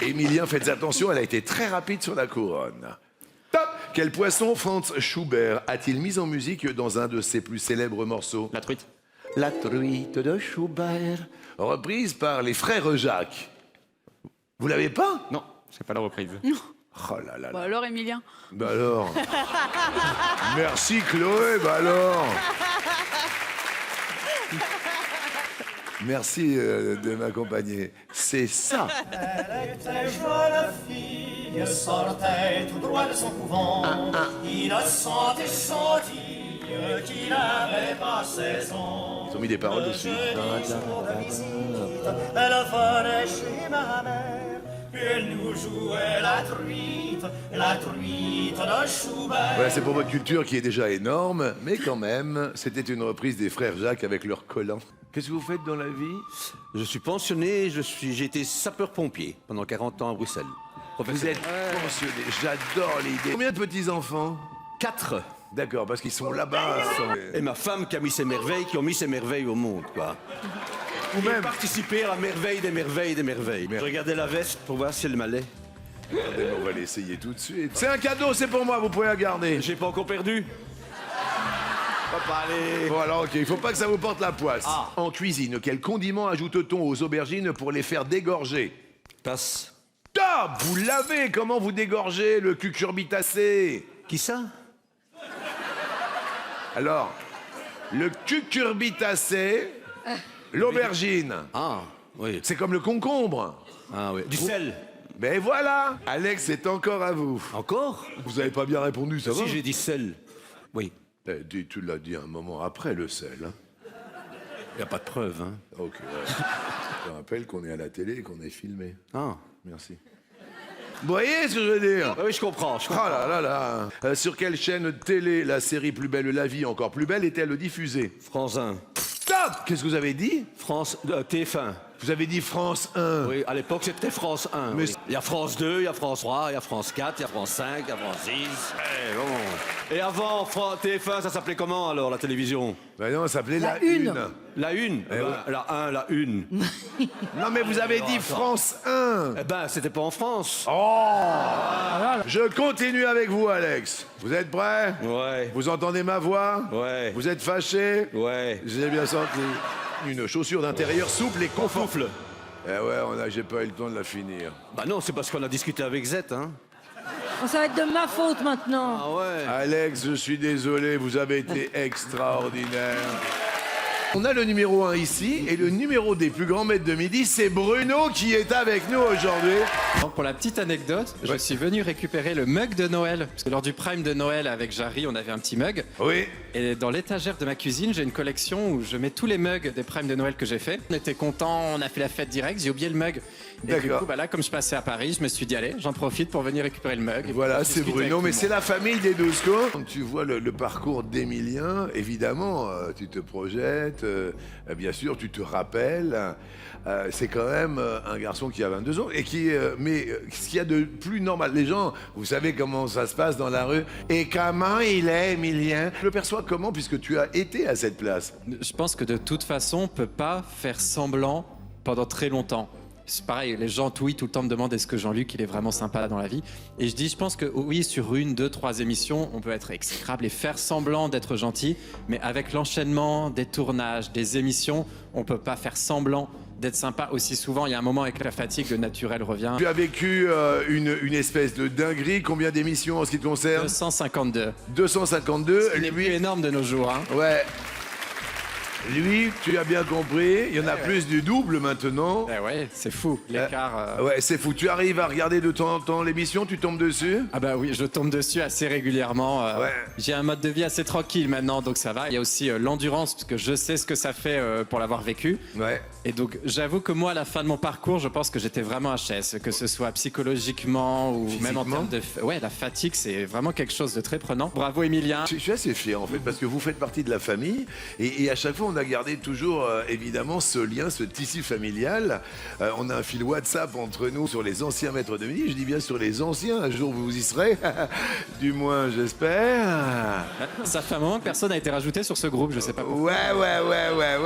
Émilien, faites attention, elle a été très rapide sur la couronne. Top! Quel poisson Franz Schubert a-t-il mis en musique dans un de ses plus célèbres morceaux? La truite. La truite de Schubert, reprise par les frères Jacques. Vous l'avez pas? Non, c'est pas la reprise. Oh là là Bah là. alors, Émilien. Bah alors. Merci Chloé, bah alors. Merci de m'accompagner. C'est ça. Elle était jeune fille, sortait tout droit de son couvent, innocente et gentille, qu'il n'avait pas 16 ans. Ils ont mis des paroles dessus. Elle venait chez ma mère, elle nous jouait la truite de Schubert. Voilà, c'est pour votre culture qui est déjà énorme, mais quand même, c'était une reprise des frères Jacques avec leur collant. Qu'est-ce que vous faites dans la vie? Je suis pensionné, j'ai été sapeur-pompier pendant 40 ans à Bruxelles. Vous êtes pensionné, j'adore l'idée. Combien de petits-enfants? 4. D'accord, parce qu'ils sont là-bas. Et ma femme qui a mis ses merveilles, qui ont mis ses merveilles au monde, quoi. Ou J'ai même. participé à la merveille des merveilles des merveilles. Je regardais la veste pour voir si elle m'allait. Attendez, on va l'essayer tout de suite. C'est un cadeau, c'est pour moi, vous pouvez la garder. J'ai pas encore perdu. Papa, allez. Bon alors ok, il faut pas que ça vous porte la poisse. Ah. En cuisine, quel condiment ajoute-t-on aux aubergines pour les faire dégorger? Passe. Top! Vous l'avez, comment vous dégorgez le cucurbitacé? Qui ça? Alors, le cucurbitacé, l'aubergine, Ah, oui. c'est comme le concombre. Ah, oui. Du sel. Ben voilà! Alex, c'est encore à vous. Encore? Vous avez pas bien répondu, ça va? Si j'ai dit sel. Oui. Tu l'as dit un moment après le sel. Hein. Y a pas de preuve, hein. Ok, ouais. Je te rappelle qu'on est à la télé et qu'on est filmé. Ah. Merci. Vous voyez ce que je veux dire? Oui, je comprends. Oh là là là. Sur quelle chaîne de télé la série Plus belle la vie, encore plus belle, est-elle diffusée? France 1. Stop! Qu'est-ce que vous avez dit? France... TF1. Vous avez dit France 1. Oui, à l'époque, c'était France 1. Mais oui. Il y a France 2, il y a France 3, il y a France 4, il y a France 5, il y a France 6. Eh, bon. Et avant, TF1, ça s'appelait comment, alors, la télévision? Ben non, ça s'appelait la Une. Une. La une. Eh ben, ouais. la 1, la une. Non mais vous avez dit France 1. Eh ben, c'était pas en France. Je continue avec vous, Alex. Vous êtes prêts? Ouais. Vous entendez ma voix? Ouais. Vous êtes fâché? Ouais. J'ai bien senti. Une chaussure d'intérieur souple et confortable. Souffle. Eh ouais, j'ai pas eu le temps de la finir. Bah non, c'est parce qu'on a discuté avec Z, hein. Oh, ça va être de ma faute maintenant. Ah ouais. Alex, je suis désolé, vous avez été extraordinaire. On a le numéro 1 ici, et le numéro des plus grands maîtres de midi, c'est Bruno qui est avec nous aujourd'hui. Donc, pour la petite anecdote, je suis venu récupérer le mug de Noël. Parce que lors du prime de Noël avec Jarry, on avait un petit mug. Oui. Et dans l'étagère de ma cuisine, j'ai une collection où je mets tous les mugs des primes de Noël que j'ai fait. On était contents, on a fait la fête direct, j'ai oublié le mug. Et du D'accord. coup, bah là, comme je passais à Paris, je me suis dit, allez, j'en profite pour venir récupérer le mug. Et Voilà, pour c'est discuter Bruno, avec mais tout c'est le monde. la famille des Douzeco. Quand tu vois le parcours d'Émilien, évidemment, tu te projettes, bien sûr, tu te rappelles. C'est quand même un garçon qui a 22 ans et qui, ce qu'il y a de plus normal, les gens, vous savez comment ça se passe dans la rue. Et comment il est, Émilien? Tu le perçois comment, puisque tu as été à cette place? Je pense que de toute façon, on peut pas faire semblant pendant très longtemps. C'est pareil, les gens tout le temps me demandent est-ce que Jean-Luc il est vraiment sympa dans la vie. Et je dis, je pense que oui, sur 1, 2, 3 émissions, on peut être exécrable et faire semblant d'être gentil, mais avec l'enchaînement des tournages, des émissions, on peut pas faire semblant d'être sympa aussi souvent. Il y a un moment avec la fatigue, le naturel revient. Tu as vécu une espèce de dinguerie. Combien d'émissions en ce qui te concerne? 252. 252. Il est plus énorme de nos jours. Hein. Ouais. Lui, tu as bien compris, il y en a plus du double maintenant. Eh ouais, c'est fou, l'écart. Ouais, c'est fou. Tu arrives à regarder de temps en temps l'émission, tu tombes dessus? Ah bah oui, je tombe dessus assez régulièrement. Ouais. J'ai un mode de vie assez tranquille maintenant, donc ça va. Il y a aussi l'endurance, parce que je sais ce que ça fait pour l'avoir vécu. Ouais. Et donc j'avoue que moi, à la fin de mon parcours, je pense que j'étais vraiment HS, que ce soit psychologiquement ou même en termes de... Ouais, la fatigue, c'est vraiment quelque chose de très prenant. Bravo, Émilien. Je suis assez fier en fait, parce que vous faites partie de la famille et à chaque fois on a gardé toujours évidemment ce lien, ce tissu familial. On a un fil WhatsApp entre nous sur les anciens maîtres de midi. Je dis bien sur les anciens, un jour vous y serez, du moins j'espère. Ça fait un moment que personne n'a été rajouté sur ce groupe, je sais pas pourquoi. Ouais.